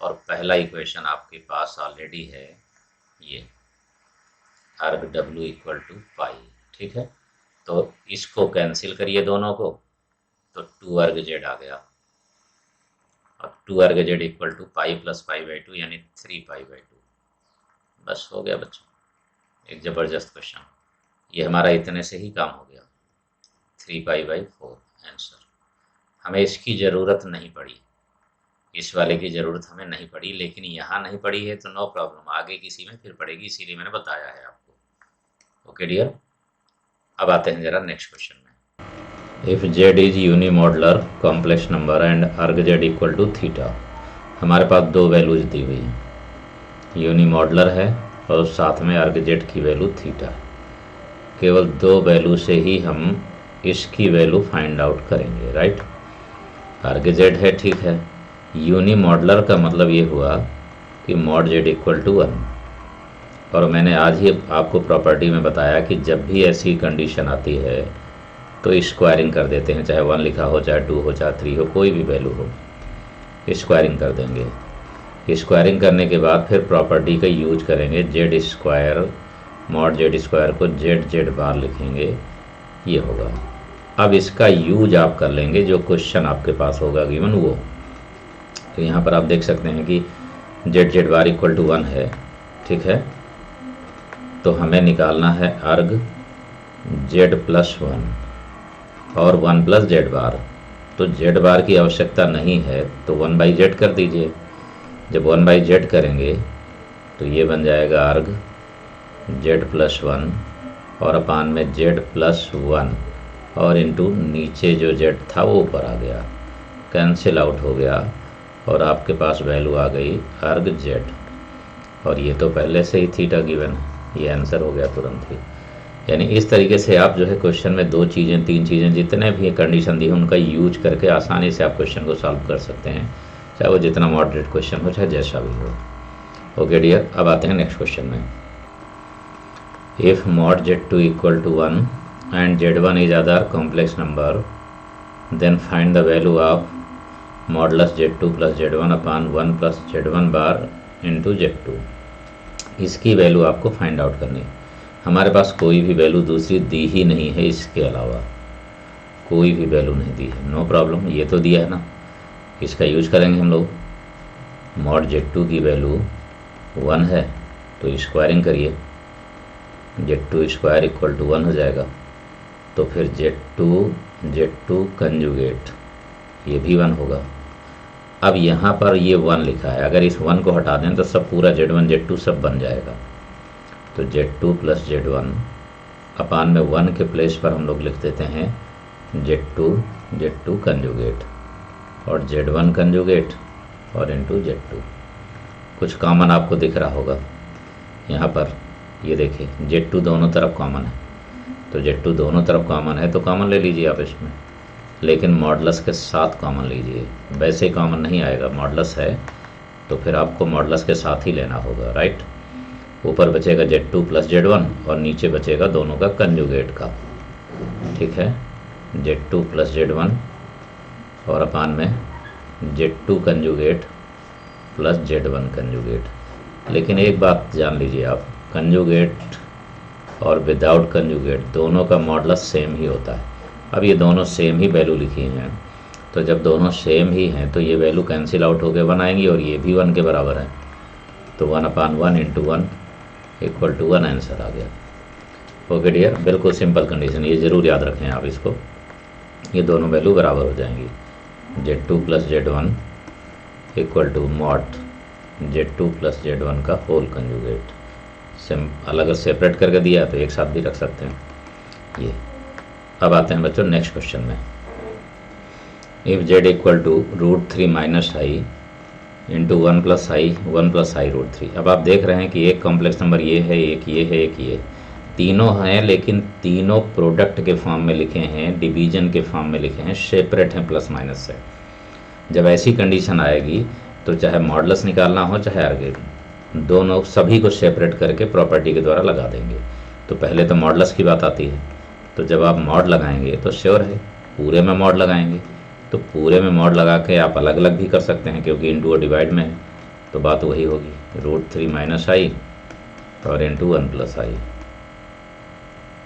और पहला इक्वेशन आपके पास ऑलरेडी है ये अर्ग डब्लू इक्वल टू पाई, ठीक है। तो इसको कैंसिल करिए दोनों को, तो 2 अर्ग जेड आ गया, और 2 arg z equal to pi plus π/2 यानी 3π/2। बस हो गया बच्चों, एक ज़बरदस्त क्वेश्चन। ये हमारा इतने से ही काम हो गया, 3π/4 आंसर। हमें इसकी ज़रूरत नहीं पड़ी, इस वाले की ज़रूरत हमें नहीं पड़ी, लेकिन यहाँ नहीं पड़ी है तो नो प्रॉब्लम, आगे किसी में फिर पड़ेगी, इसीलिए मैंने बताया है आपको। ओके डियर, अब आते हैं ज़रा नेक्स्ट क्वेश्चन में। If z is unimodular complex number and arg z equal to theta, हमारे पास दो वैल्यूज दी हुई हैं, यूनिमॉडुलर है और साथ में अर्ग जेड की वैल्यू थीटा। केवल दो वैल्यू से ही हम इसकी वैल्यू फाइंड आउट करेंगे, राइट। अर्ग जेड है, ठीक है। यूनिमॉडुलर का मतलब ये हुआ कि मॉड जेड इक्वल टू 1, और मैंने आज ही आपको प्रॉपर्टी में बताया कि जब भी ऐसी कंडीशन आती है तो स्क्वायरिंग कर देते हैं, चाहे 1 लिखा हो, चाहे 2 हो, चाहे 3 हो, कोई भी वैल्यू हो, स्क्वायरिंग कर देंगे। स्क्वायरिंग करने के बाद फिर प्रॉपर्टी का यूज करेंगे, Z square mod Z square को जेड जेड बार लिखेंगे, ये होगा। अब इसका यूज आप कर लेंगे जो क्वेश्चन आपके पास होगा गिवन वो। तो यहाँ पर आप देख सकते हैं कि Z Z bar equal to 1 है, ठीक है। तो हमें निकालना है अर्ग जेड प्लस 1 और 1 प्लस जेड बार। तो जेड बार की आवश्यकता नहीं है तो 1/z कर दीजिए। जब 1/z करेंगे तो ये बन जाएगा अर्ग जेड प्लस 1 और अपान में जेड प्लस 1 और इनटू नीचे जो जेड था वो ऊपर आ गया, कैंसिल आउट हो गया, और आपके पास वैल्यू आ गई अर्ग जेड। और ये तो पहले से ही थीटा गिवन है, ये आंसर हो गया तुरंत ही। यानी इस तरीके से आप जो है क्वेश्चन में 2 चीज़ें 3 चीज़ें जितने भी कंडीशन दी हैं उनका यूज करके आसानी से आप क्वेश्चन को सॉल्व कर सकते हैं, चाहे वो जितना मॉडरेट क्वेश्चन हो, चाहे जैसा भी हो। ओके डियर, अब आते हैं नेक्स्ट क्वेश्चन में। If mod z2 equal to 1 and z1 is other complex number, then find the value of modulus z2 plus z1 upon 1 plus z1 bar into z2। इसकी वैल्यू आपको फाइंड आउट करनी। हमारे पास कोई भी वैल्यू दूसरी दी ही नहीं है, इसके अलावा कोई भी वैल्यू नहीं दी है, नो प्रॉब्लम। ये तो दिया है ना, इसका यूज करेंगे हम लोग। मॉड z2 की वैल्यू 1 है तो स्क्वायरिंग करिए, z2 स्क्वायर इक्वल टू 1 हो जाएगा। तो फिर z2 कंजुगेट ये भी 1 होगा। अब यहाँ पर ये 1 लिखा है, अगर इस 1 को हटा दें तो सब पूरा z1 z2 सब बन जाएगा। तो z2 प्लस z1 अपान में 1 के प्लेस पर हम लोग लिख देते हैं z2 कंजुगेट और z1 कंजुगेट और इनटू z2। कुछ कॉमन आपको दिख रहा होगा यहाँ पर, ये देखिए z2 दोनों तरफ कॉमन है, तो z2 दोनों तरफ कॉमन है तो कॉमन ले लीजिए आप इसमें, लेकिन मॉडुलस के साथ कॉमन लीजिए। वैसे ही कॉमन नहीं आएगा, मॉडुलस है तो फिर आपको मॉडुलस के साथ ही लेना होगा, राइट। ऊपर बचेगा z2 प्लस z1 और नीचे बचेगा दोनों का कंजुगेट का, ठीक है, z2 प्लस z1 और अपान में z2 conjugate plus z1 conjugate. लेकिन एक बात जान लीजिए आप, कंजुगेट और विदाउट कंजुगेट दोनों का मॉडुलस सेम ही होता है। अब ये दोनों सेम ही वैल्यू लिखी हैं, तो जब दोनों सेम ही हैं तो ये वैल्यू कैंसिल आउट होकर 1 आएंगी और ये भी 1 के बराबर है, तो 1/1 इंटू 1 इक्वल टू 1 आंसर आ गया। ओके डियर, बिल्कुल सिंपल कंडीशन, ये ज़रूर याद रखें आप इसको, ये दोनों वैल्यू बराबर हो जाएंगी। z2 plus z1 equal to mod z2 plus z1 का होल कंजुगेट। अलग सेपरेट करके दिया तो एक साथ भी रख सकते हैं ये। अब आते हैं बच्चों नेक्स्ट क्वेश्चन में। If z equal to √3 minus i into 1 plus i √3। अब आप देख रहे हैं कि एक कॉम्प्लेक्स नंबर ये है, एक ये है, एक ये, तीनों हैं, लेकिन तीनों प्रोडक्ट के फॉर्म में लिखे हैं, डिवीजन के फॉर्म में लिखे हैं, सेपरेट हैं प्लस माइनस से। जब ऐसी कंडीशन आएगी तो चाहे मॉडुलस निकालना हो चाहे आर्ग्यूमेंट, दोनों सभी को सेपरेट करके प्रॉपर्टी के द्वारा लगा देंगे। तो पहले तो मॉडुलस की बात आती है, तो जब आप मॉड लगाएंगे तो श्योर है पूरे में मॉड लगाएंगे, तो पूरे में मॉड लगा के आप अलग अलग भी कर सकते हैं क्योंकि इंटू और डिवाइड में है, तो बात वही होगी √3 माइनस आई और इंटू 1 प्लस आई,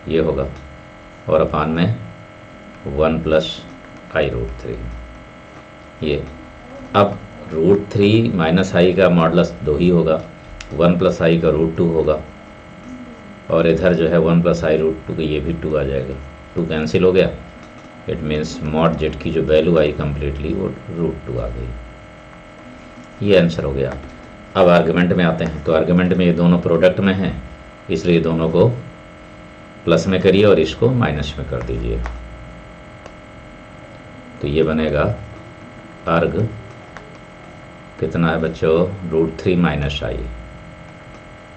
ये होगा, और अपान में 1 प्लस आई √3। ये अब √3 माइनस आई का मॉडुलस 2 ही होगा, 1 प्लस आई का √2 होगा, और इधर जो है 1 प्लस आई √2 का ये भी 2 आ जाएगा, 2 कैंसिल हो गया। इट मीन्स मॉड जेड की जो वैल्यू आई कम्प्लीटली वो √2 आ गई। ये आंसर हो गया। अब आर्गुमेंट में आते हैं, तो आर्गुमेंट में ये दोनों प्रोडक्ट में हैं, इसलिए दोनों को प्लस में करिए और इसको माइनस में कर दीजिए। तो ये बनेगा अर्ग कितना है बच्चों, √3 माइनस आई,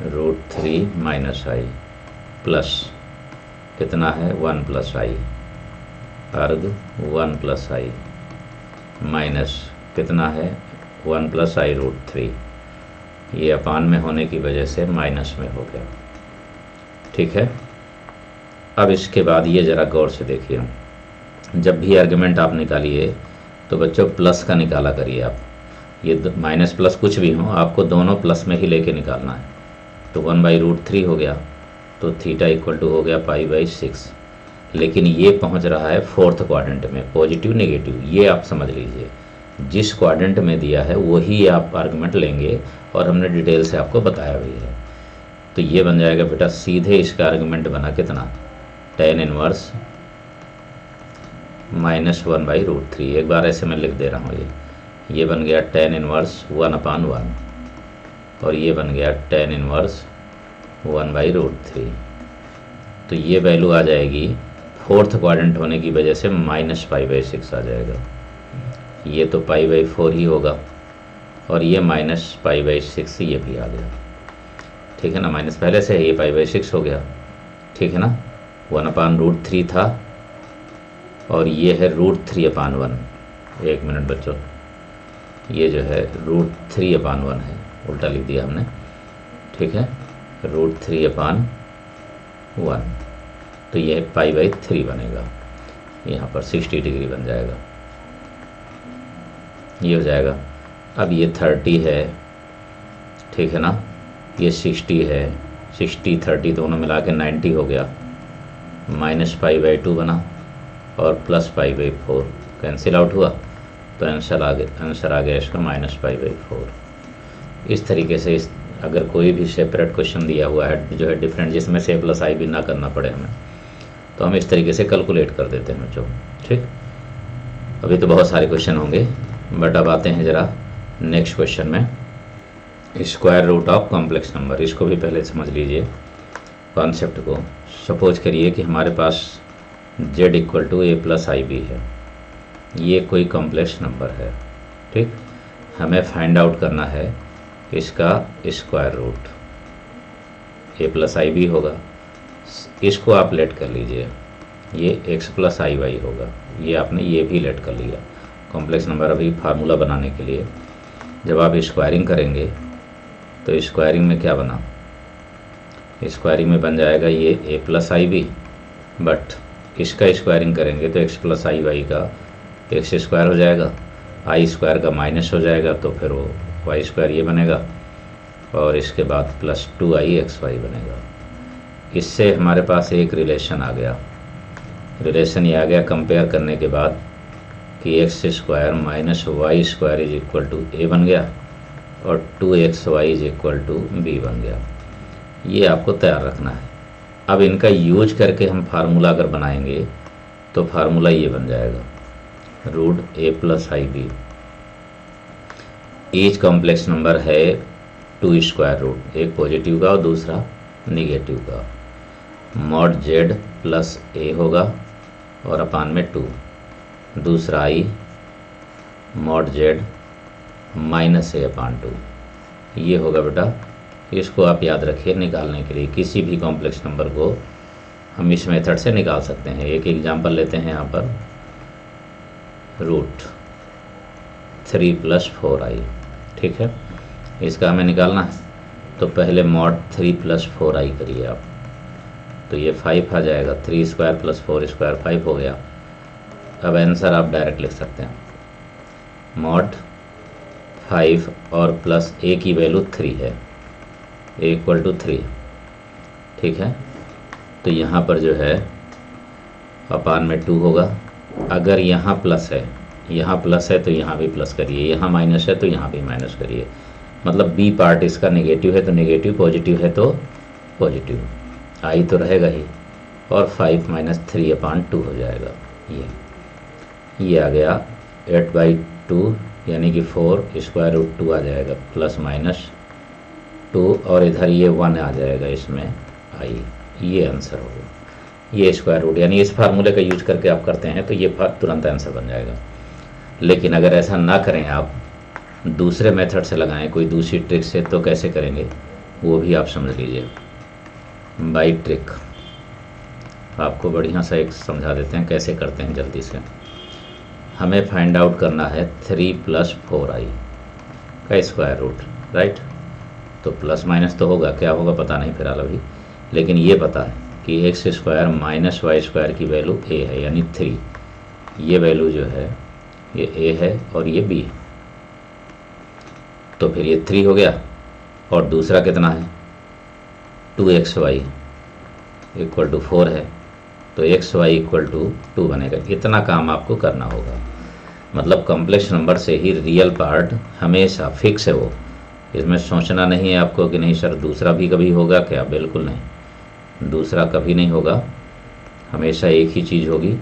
√3 माइनस आई प्लस कितना है 1 प्लस आई, अर्ग 1 प्लस आई माइनस कितना है 1 प्लस आई √3, ये अपान में होने की वजह से माइनस में हो गया। ठीक है, अब इसके बाद ये ज़रा गौर से देखिए, जब भी आर्गुमेंट आप निकालिए तो बच्चों प्लस का निकाला करिए आप, ये माइनस प्लस कुछ भी हो आपको दोनों प्लस में ही लेके निकालना है। तो 1/√3 हो गया, तो थीटा इक्वल टू हो गया π/6, लेकिन ये पहुंच रहा है 4th क्वाड्रेंट में, पॉजिटिव नेगेटिव ये आप समझ लीजिए, जिस क्वाड्रेंट में दिया है वही आप आर्गुमेंट लेंगे, और हमने डिटेल से आपको बताया भी है। तो ये बन जाएगा बेटा सीधे इसका आर्गुमेंट बना कितना, tan इनवर्स -1/√3, एक बार ऐसे मैं लिख दे रहा हूँ, ये बन गया tan इनवर्स 1/1, और ये बन गया tan इनवर्स 1/√3। तो ये वैल्यू आ जाएगी 4th क्वाड्रेंट होने की वजह से -π/6 आ जाएगा, ये तो π/4 ही होगा, और ये -π/6 ये भी आ गया। ठीक है ना, माइनस पहले से है, ये π/6 हो गया। ठीक है ना, 1/√3 था और ये है √3/1, एक मिनट बच्चों, ये जो है √3/1 है, उल्टा लिख दिया हमने। ठीक है, √3/1, तो ये π/3 बनेगा, यहाँ पर 60 डिग्री बन जाएगा, ये हो जाएगा। अब ये 30 है, ठीक है ना, ये 60 है, 60 30 दोनों मिला के 90 हो गया, -π/2 बना और +π/4 कैंसिल आउट हुआ, तो आंसर आ गया इसका -π/4। इस तरीके से अगर कोई भी सेपरेट क्वेश्चन दिया हुआ है जो है डिफरेंट, जिसमें से प्लस आई भी ना करना पड़े हमें, तो हम इस तरीके से कैलकुलेट कर देते हैं बच्चों। ठीक, अभी तो बहुत सारे क्वेश्चन होंगे, बट अब आते हैं ज़रा नेक्स्ट क्वेश्चन में, square root of complex number. इसको भी पहले समझ लीजिए कॉन्सेप्ट को। सपोज करिए कि हमारे पास z = a + ib है, ये कोई कॉम्प्लेक्स नंबर है। ठीक, हमें फाइंड आउट करना है इसका स्क्वायर रूट, a + ib होगा, इसको आप लेट कर लीजिए, ये x + iy होगा, ये आपने ये भी लेट कर लिया। कॉम्प्लेक्स नंबर अभी फार्मूला बनाने के लिए जब आप स्क्वायरिंग करेंगे तो स्क्वायरिंग में क्या बना, स्क्वायरिंग में बन जाएगा ये a + ib, बट इसका स्क्वायरिंग करेंगे तो x + iy का x² हो जाएगा, i² का माइनस हो जाएगा, तो फिर वो y² ये बनेगा, और इसके बाद +2ixy बनेगा। इससे हमारे पास एक रिलेशन आ गया, रिलेशन ये आ गया कंपेयर करने के बाद कि x² - y² = a बन गया और 2xy = b बन गया। ये आपको तैयार रखना है। अब इनका यूज करके हम फार्मूला अगर बनाएंगे तो फार्मूला ये बन जाएगा, √a + ib, each complex number है 2 स्क्वायर रूट, एक पॉजिटिव का और दूसरा निगेटिव का, mod z + a होगा और अपान में 2, दूसरा i mod z -a/2, ये होगा बेटा। इसको आप याद रखिए निकालने के लिए, किसी भी कॉम्प्लेक्स नंबर को हम इस मेथड से निकाल सकते हैं। एक एग्जांपल लेते हैं यहाँ पर, रूट 3 + 4i, ठीक है, इसका हमें निकालना है। तो पहले मॉड 3 + 4i करिए आप, तो ये 5 आ जाएगा। 3² + 4² 5 हो गया। अब आंसर आप डायरेक्ट लिख सकते हैं, मॉड 5 और प्लस a की वैल्यू 3 है, a = 3, ठीक है। तो यहाँ पर जो है अपान में 2 होगा। अगर यहाँ प्लस है, यहाँ प्लस है तो यहाँ भी प्लस करिए, यहाँ माइनस है तो यहाँ भी माइनस करिए। मतलब बी पार्ट इसका नेगेटिव है तो नेगेटिव, पॉजिटिव है तो पॉजिटिव, आई तो रहेगा ही, और 5 - 3/2 हो जाएगा। ये आ गया 8/2, यानी कि 4√2 आ जाएगा, ±2, और इधर ये 1 आ जाएगा इसमें आई। ये आंसर होगा। ये स्क्वायर रूट, यानी इस फार्मूले का यूज करके आप करते हैं तो ये तुरंत आंसर बन जाएगा। लेकिन अगर ऐसा ना करें, आप दूसरे मेथड से लगाएं, कोई दूसरी ट्रिक से, तो कैसे करेंगे वो भी आप समझ लीजिए। बाई ट्रिक आपको बढ़िया सा एक समझा देते हैं कैसे करते हैं जल्दी से। हमें फाइंड आउट करना है 3 + 4i का स्क्वायर रूट, राइट। तो प्लस माइनस तो होगा, क्या होगा पता नहीं फिलहाल अभी, लेकिन ये पता है कि x² - y² की वैल्यू a है, यानी 3। ये वैल्यू जो है ये a है और ये b है। तो फिर ये 3 हो गया, और दूसरा कितना है 2xy = 4 है, तो xy = 2 बनेगा। इतना काम आपको करना होगा। मतलब कॉम्प्लेक्स नंबर से ही रियल पार्ट हमेशा फिक्स है वो, इसमें सोचना नहीं है आपको कि नहीं सर दूसरा भी कभी होगा क्या, बिल्कुल नहीं, दूसरा कभी नहीं होगा, हमेशा एक ही चीज़ होगी,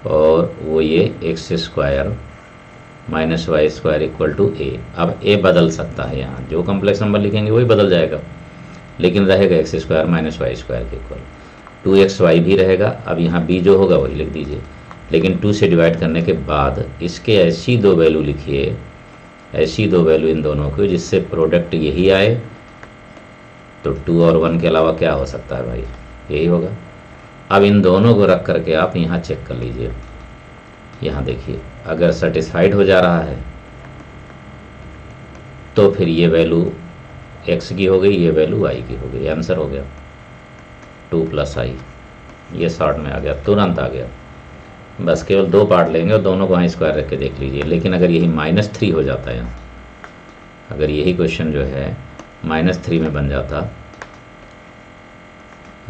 और वो ये x² - y² = a। अब a बदल सकता है, यहाँ जो कॉम्प्लेक्स नंबर लिखेंगे वही बदल जाएगा, लेकिन रहेगा x² - y² के इक्वल। 2xy भी रहेगा। अब यहाँ b जो होगा वही लिख दीजिए, लेकिन 2 से डिवाइड करने के बाद इसके ऐसी दो वैल्यू लिखिए, ऐसी दो वैल्यू इन दोनों की जिससे प्रोडक्ट यही आए। तो 2 और 1 के अलावा क्या हो सकता है भाई, यही होगा। अब इन दोनों को रख करके आप यहाँ चेक कर लीजिए, यहाँ देखिए, अगर सेटिस्फाइड हो जा रहा है तो फिर ये वैल्यू x की हो गई, ये वैल्यू y की हो गई, आंसर हो गया 2 + i। ये शॉर्ट में आ गया, तुरंत आ गया। बस केवल 2 पार्ट लेंगे और दोनों को वहाँ स्क्वायर रख के देख लीजिए। लेकिन अगर यही -3 हो जाता है, अगर यही क्वेश्चन जो है -3 में बन जाता,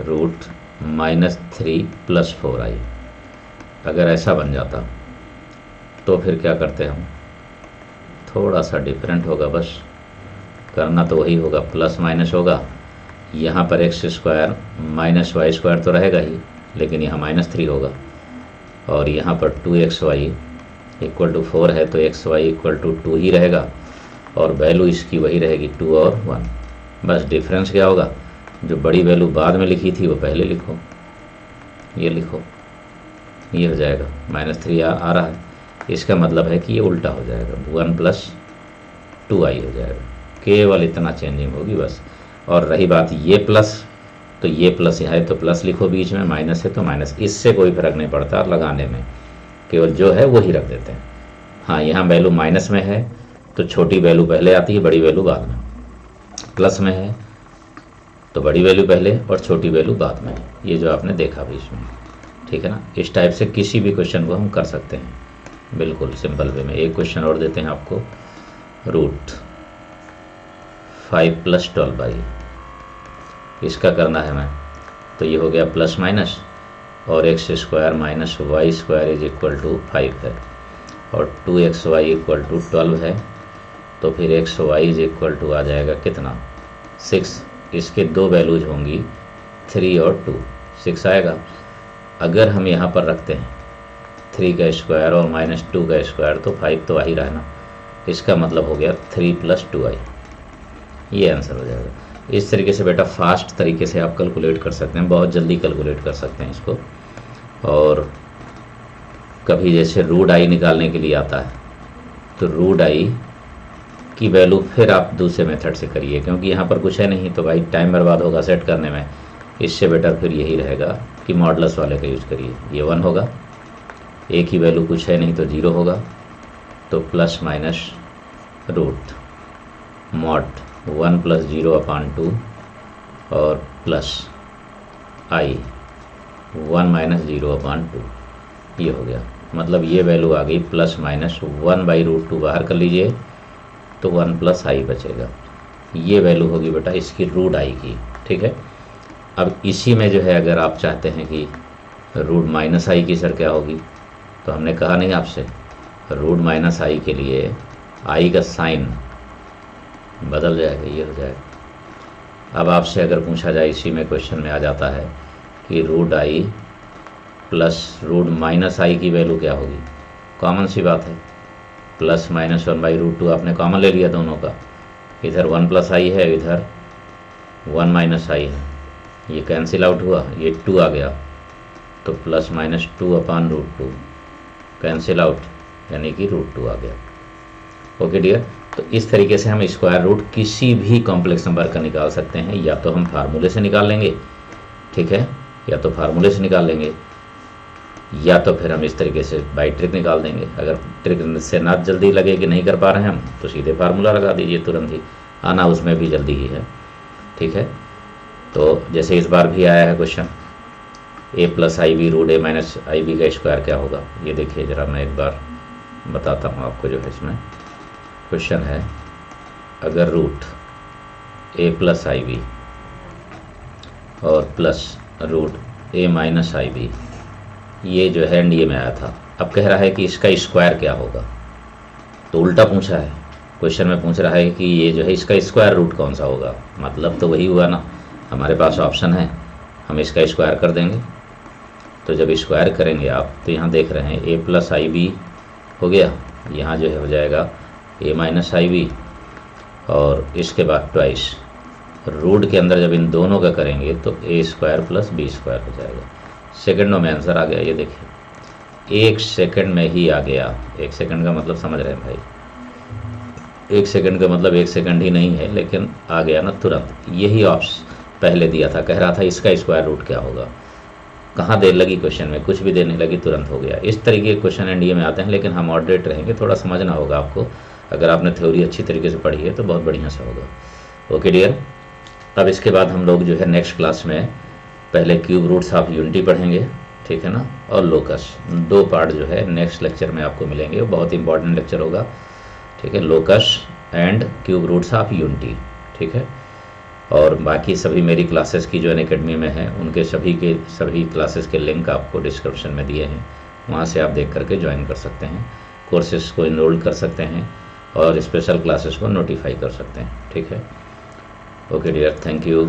रूट -3 + 4i, अगर ऐसा बन जाता तो फिर क्या करते हम, थोड़ा सा डिफरेंट होगा, बस करना तो वही होगा, प्लस माइनस होगा। यहाँ पर x² - y² तो रहेगा ही, लेकिन यहाँ -3 होगा, और यहाँ पर 2xy = 4 है तो xy = 2 ही रहेगा, और वैल्यू इसकी वही रहेगी 2 और 1। बस डिफरेंस क्या होगा, जो बड़ी वैल्यू बाद में लिखी थी वो पहले लिखो, ये लिखो, ये हो जाएगा। -3 आ रहा है, इसका मतलब है कि ये उल्टा हो जाएगा, 1 + 2i हो जाएगा। केवल इतना चेंजिंग होगी बस। और रही बात ये प्लस, तो ये प्लस है तो प्लस लिखो बीच में, माइनस है तो माइनस, इससे कोई फर्क नहीं पड़ता लगाने में, केवल जो है वही रख देते हैं। हाँ, यहाँ वैल्यू माइनस में है तो छोटी वैल्यू पहले आती है, बड़ी वैल्यू बाद में। प्लस में है तो बड़ी वैल्यू पहले और छोटी वैल्यू बाद में, ये जो आपने देखा बीच में, ठीक है ना। इस टाइप से किसी भी क्वेश्चन को हम कर सकते हैं, बिल्कुल सिंपल वे में। एक क्वेश्चन और देते हैं आपको, रूट 5 + 12i, इसका करना है हमें। तो ये हो गया प्लस माइनस, और x² - y² = 5 है, और 2xy = 12 है, तो फिर xy = आ जाएगा कितना, 6। इसके दो वैल्यूज होंगी 3 और 2, 6 आएगा। अगर हम यहाँ पर रखते हैं 3 का स्क्वायर और -2 का स्क्वायर, तो 5 तो आ ही रहा है ना, इसका मतलब हो गया 3 + 2i, ये आंसर हो जाएगा। इस तरीके से बेटा फास्ट तरीके से आप कैलकुलेट कर सकते हैं, बहुत जल्दी कैलकुलेट कर सकते हैं इसको। और कभी जैसे रूट आई निकालने के लिए आता है, तो रूट आई की वैल्यू फिर आप दूसरे मेथड से करिए, क्योंकि यहाँ पर कुछ है नहीं तो भाई टाइम बर्बाद होगा सेट करने में। इससे बेटर फिर यही रहेगा कि मॉडुलस वाले का यूज करिए। ये 1 होगा, ए की वैल्यू कुछ है नहीं तो 0 होगा, तो प्लस माइनस रूट मॉड 1 + 0/2 और प्लस आई 1 - 0/2, ये हो गया। मतलब ये वैल्यू आ गई प्लस माइनस 1/√2 बाहर कर लीजिए तो 1 + i बचेगा। ये वैल्यू होगी बेटा इसकी रूट आई की, ठीक है। अब इसी में जो है अगर आप चाहते हैं कि रूट माइनस आई की सर क्या होगी, तो हमने कहा नहीं आपसे, रूट माइनस आई के लिए आई का साइन बदल जाएगा, ये हो जाएगा। अब आपसे अगर पूछा जाए, इसी में क्वेश्चन में आ जाता है कि root i plus root minus i की वैल्यू क्या होगी, कॉमन सी बात है, प्लस माइनस 1/√2 आपने कॉमन ले लिया दोनों का, इधर 1 + i है, इधर 1 - i है, ये कैंसिल आउट हुआ, ये 2 आ गया, तो प्लस माइनस 2/√2 कैंसिल आउट, यानी कि √2 आ गया। ओके डियर, तो इस तरीके से हम स्क्वायर रूट किसी भी कॉम्प्लेक्स नंबर का निकाल सकते हैं, या तो हम फार्मूले से निकाल लेंगे, ठीक है, या तो फार्मूले से निकाल लेंगे, या तो फिर हम इस तरीके से बाई ट्रिक निकाल देंगे। अगर ट्रिक से ना जल्दी लगे कि नहीं कर पा रहे हैं हम, तो सीधे फार्मूला लगा दीजिए, तुरंत ही आना उसमें भी जल्दी ही है, ठीक है। तो जैसे इस बार भी आया है question, a + ib root a - ib का स्क्वायर क्या होगा, ये देखिए ज़रा, मैं एक बार बताता हूँ आपको। जो है इसमें क्वेश्चन है, अगर रूट a + ib और प्लस रूट a - ib, ये जो है एनडीए में आया था, अब कह रहा है कि इसका स्क्वायर क्या होगा, तो उल्टा पूछा है क्वेश्चन में, पूछ रहा है कि ये जो है इसका स्क्वायर रूट कौन सा होगा, मतलब तो वही हुआ ना, हमारे पास ऑप्शन है, हम इसका स्क्वायर कर देंगे। तो जब स्क्वायर करेंगे आप, तो यहाँ देख रहे हैं a + ib हो गया, यहाँ जो है हो जाएगा a - ib, और इसके बाद ट्वाइस रूट के अंदर जब इन दोनों का करेंगे तो a² + b² हो जाएगा। सेकंडों में आंसर आ गया, ये देखिए 1 सेकंड में ही आ गया। 1 सेकंड का मतलब समझ रहे हैं भाई, 1 सेकंड का मतलब 1 सेकंड ही नहीं है, लेकिन आ गया ना तुरंत। यही ऑप्शन पहले दिया था, कह रहा था इसका स्क्वायर रूट क्या होगा, कहाँ देर लगी क्वेश्चन में, कुछ भी देर नहीं लगी, तुरंत हो गया। इस तरीके के क्वेश्चन एनडीए में आते हैं, लेकिन हम मॉडरेट रहेंगे, थोड़ा समझना होगा आपको। अगर आपने थ्योरी अच्छी तरीके से पढ़ी है तो बहुत बढ़िया से होगा। ओके डियर, अब इसके बाद हम लोग जो है नेक्स्ट क्लास में पहले क्यूब रूट्स ऑफ यूनिटी पढ़ेंगे, ठीक है ना, और लोकस, 2 पार्ट जो है नेक्स्ट लेक्चर में आपको मिलेंगे, वो बहुत इंपॉर्टेंट लेक्चर होगा, ठीक है, locus and cube roots of unity, ठीक है। और बाकी सभी मेरी क्लासेस की जो अनअकैडमी में है, उनके सभी क्लासेस के लिंक आपको डिस्क्रिप्शन में दिए हैं, वहाँ से आप देख करके ज्वाइन कर सकते हैं, कोर्सेज को इनरोल कर सकते हैं, और स्पेशल क्लासेस को नोटिफाई कर सकते हैं, ठीक है। Okay dear, thank you.